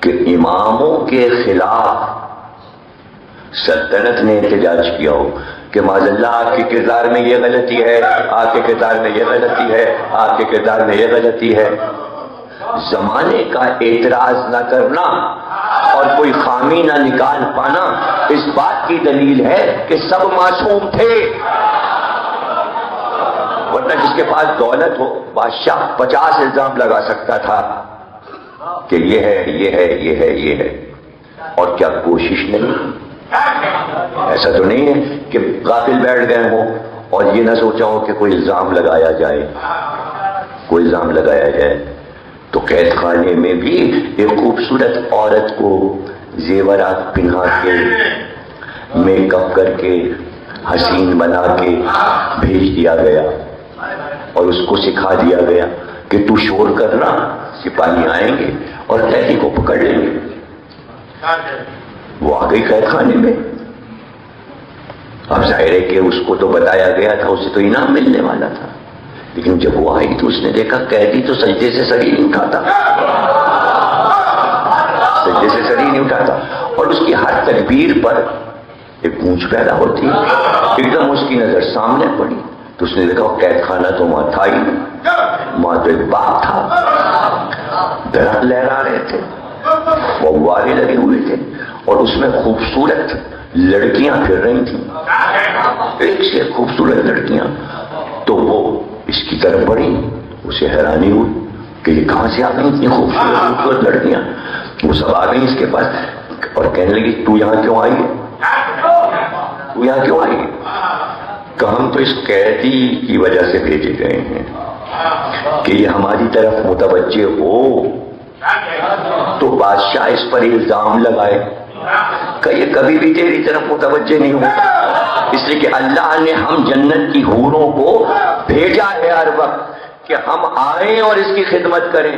کہ اماموں کے خلاف سلطنت نے احتجاج کیا ہو کہ معاذ اللہ آپ کے کردار میں یہ غلطی ہے، آپ کے کردار میں یہ غلطی ہے، آپ کے کردار میں یہ غلطی ہے، زمانے کا اعتراض نہ کرنا اور کوئی خامی نہ نکال پانا اس بات کی دلیل ہے کہ سب معصوم تھے۔ ورنہ جس کے پاس دولت ہو بادشاہ 50 الزام لگا سکتا تھا کہ یہ ہے یہ ہے یہ ہے یہ ہے، اور کیا کوشش نہیں؟ ایسا تو نہیں ہے کہ غافل بیٹھ گئے ہوں اور یہ نہ سوچا ہو کہ کوئی الزام لگایا جائے، کوئی الزام لگایا جائے۔ تو قید خانے میں بھی ایک خوبصورت عورت کو زیورات پہنا کے میک اپ کر کے حسین بنا کے بھیج دیا گیا اور اس کو سکھا دیا گیا کہ تو شور کرنا، سپاہی آئیں گے اور قیدی کو پکڑ لیں گے۔ وہ آ گئی قید خانے میں۔ اب ظاہر ہے کہ اس کو تو بتایا گیا تھا، اسے تو انعام ملنے والا تھا، لیکن جب وہ آئی تو اس نے دیکھا قیدی تو سجدے سے سر ہی نہیں اٹھاتا، سجدے سے سر ہی نہیں اٹھاتا، اور اس کی ہر تکبیر پر ایک گونج پیدا ہوتی ہے۔ ایک دم اس کی نظر سامنے پڑی تو اس نے دیکھا وہ قید خانہ تو وہاں تھا ہی نہیں، وہاں تو ایک باغ تھا، درخت لہرا رہے تھے، فوارے لگے ہوئے تھے، اور اس میں خوبصورت لڑکیاں پھر رہی تھیں، ایک سے خوبصورت لڑکیاں۔ تو وہ اس کی طرف بڑھی، اسے حیرانی ہوئی کہ یہ کہاں سے آ گئی اتنی خوبصورت لڑکیاں۔ وہ سب آ گئی اس کے پاس اور کہنے لگی تو یہاں کیوں آئی ہے، تو یہاں کیوں آئی ہے؟ کہ ہم تو اس قیدی کی وجہ سے بھیجے گئے ہیں کہ یہ ہماری طرف متوجہ ہو تو بادشاہ اس پر الزام لگائے کہ یہ کبھی بھی تیری طرف متوجہ نہیں ہوتا، اس لیے کہ اللہ نے ہم جنت کی حوروں کو بھیجا ہے ہر وقت کہ ہم آئیں اور اس کی خدمت کریں۔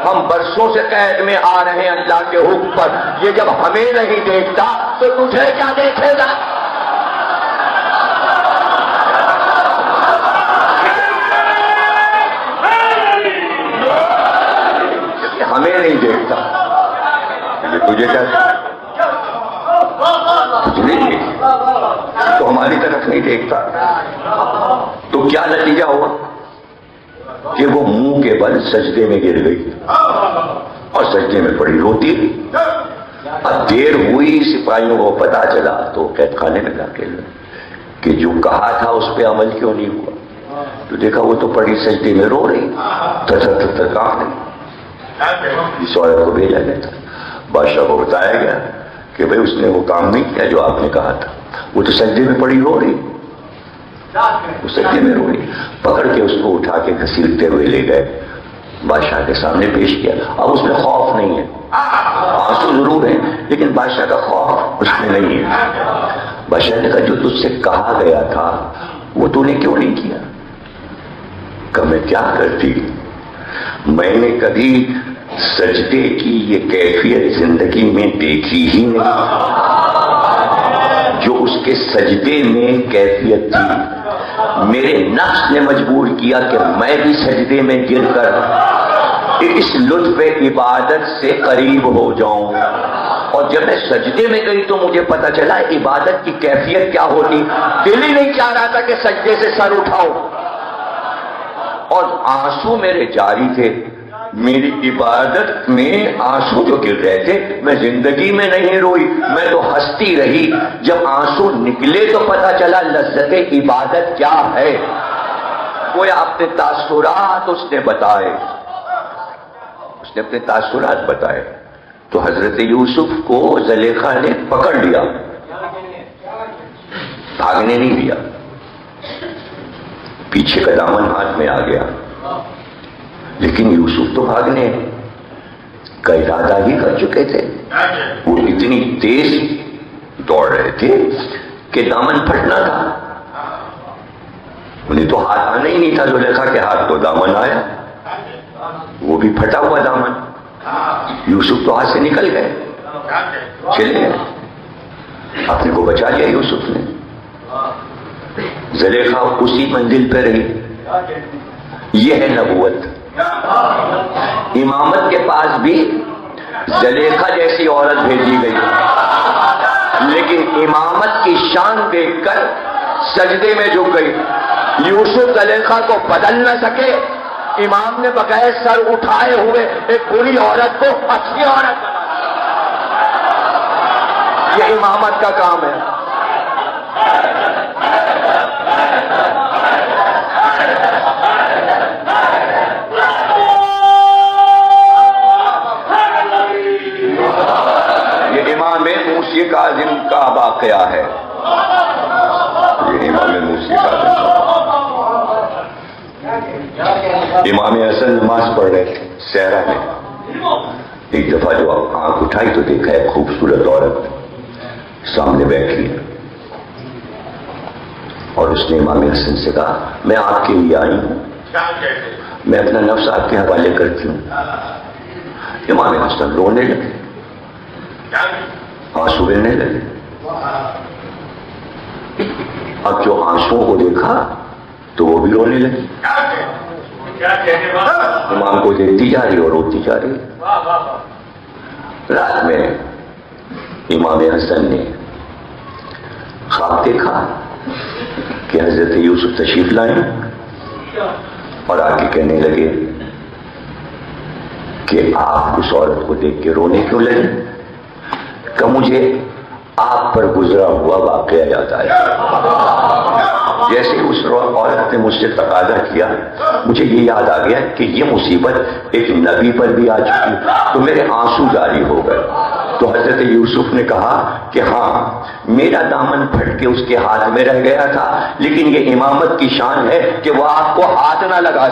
ہم برسوں سے قید میں آ رہے ہیں اللہ کے حکم پر، یہ جب ہمیں نہیں دیکھتا تو تجھے کیا دیکھے گا؟ ہمیں نہیں دیکھتا یہ تجھے کیا تو ہماری طرف نہیں دیکھتا۔ تو کیا نتیجہ ہوا کہ وہ منہ کے بل سجدے میں گر گئی اور سجدے میں پڑی روتی رہی۔ اب دیر ہوئی، سپاہیوں کو پتا چلا تو قید خانے میں داخل کہ جو کہا تھا اس پہ عمل کیوں نہیں ہوا۔ تو دیکھا وہ تو پڑی سجدے میں رو رہی، تھر کانپ رہی۔ اس عورت کو بھیجا گیا تھا، بادشاہ کو بتایا گیا کہ بھئی اس نے وہ کام نہیں کیا جو آپ نے کہا تھا، وہ تو سجدے میں پڑی رو رہی، وہ سجدے میں رو رہی۔ پکڑ کے اس کو اٹھا کے گھسیٹتے ہوئے لے گئے، بادشاہ کے سامنے پیش کیا۔ اب اس میں خوف نہیں ہے، آنسو ضرور ہیں لیکن بادشاہ کا خوف اس میں نہیں ہے۔ بادشاہ نے کہا جو تجھ سے کہا گیا تھا وہ تو نے کیوں نہیں کیا؟ کہ میں کیا کرتی، میں نے کبھی سجدے کی یہ کیفیت زندگی میں دیکھی ہی نہیں جو اس کے سجدے میں کیفیت تھی۔ میرے نفس نے مجبور کیا کہ میں بھی سجدے میں گر کر اس لطف عبادت سے قریب ہو جاؤں، اور جب میں سجدے میں گئی تو مجھے پتا چلا عبادت کی کیفیت کیا ہوتی۔ دل ہی نہیں چاہ رہا تھا کہ سجدے سے سر اٹھاؤں، اور آنسو میرے جاری تھے۔ میری عبادت میں آنسو جو گر رہے تھے، میں زندگی میں نہیں روئی، میں تو ہنستی رہی۔ جب آنسو نکلے تو پتا چلا لذت عبادت کیا ہے۔ کوئی اپنے تاثرات اس نے بتائے، اس نے اپنے تاثرات بتائے۔ تو حضرت یوسف کو زلیخا نے پکڑ لیا، بھاگنے نہیں دیا، پیچھے کا دامن ہاتھ میں آ گیا، لیکن یوسف تو بھاگنے کا ارادہ ہی کر چکے تھے۔ وہ اتنی تیز دوڑ رہے تھے کہ دامن پھٹنا تھا، انہیں تو ہاتھ آنا ہی نہیں تھا۔ زلیخا کے ہاتھ تو دامن آیا، وہ بھی پھٹا ہوا دامن۔ یوسف تو ہاتھ سے نکل گئے، چلے گئے، اپنے کو بچا لیا یوسف نے۔ زلیخا اسی منزل پہ رہی۔ یہ ہے نبوت۔ امامت کے پاس بھی زلیخا جیسی عورت بھیجی گئی، لیکن امامت کی شان دیکھ کر سجدے میں جھک گئی۔ یوسف زلیخا کو بدل نہ سکے، امام نے بغیر سر اٹھائے ہوئے ایک بری عورت کو اچھی عورت بنا دیا۔ یہ امامت کا کام ہے۔ یہ امام موسی کاظم کا واقعہ ہے۔ یہ امام موسی کاظم کا، امام حسن نماز پڑھ رہے تھے صحرا میں، ایک دفعہ جو آنکھ اٹھائی تو دیکھا ایک خوبصورت عورت سامنے بیٹھی ہے، اور اس نے امام حسن سے کہا میں آپ کے لیے آئی ہوں، میں اپنا نفس آپ کے حوالے کرتی ہوں۔ امام حسن رونے لگے، آنسو بہنے لگے۔ اب جو آنسوؤں کو دیکھا تو وہ بھی رونے لگے، امام کو دیکھتی جا رہی اور روتی جا رہی۔ رات میں امام حسن نے خواب دیکھا کہ حضرت یوسف تشریف لائے اور آ کے کہنے لگے کہ آپ اس عورت کو دیکھ کے رونے کیوں لگے؟ کہ مجھے آپ پر گزرا ہوا واقعہ یاد آیا۔ جیسے اس عورت نے مجھ سے تقاضا کیا، مجھے یہ یاد آ گیا کہ یہ مصیبت ایک نبی پر بھی آ چکی، تو میرے آنسو جاری ہو گئے۔ تو حضرت یوسف نے کہا کہ ہاں میرا دامن پھٹ کے اس کے ہاتھ میں رہ گیا تھا، لیکن یہ امامت کی شان ہے کہ وہ آپ کو ہاتھ نہ لگا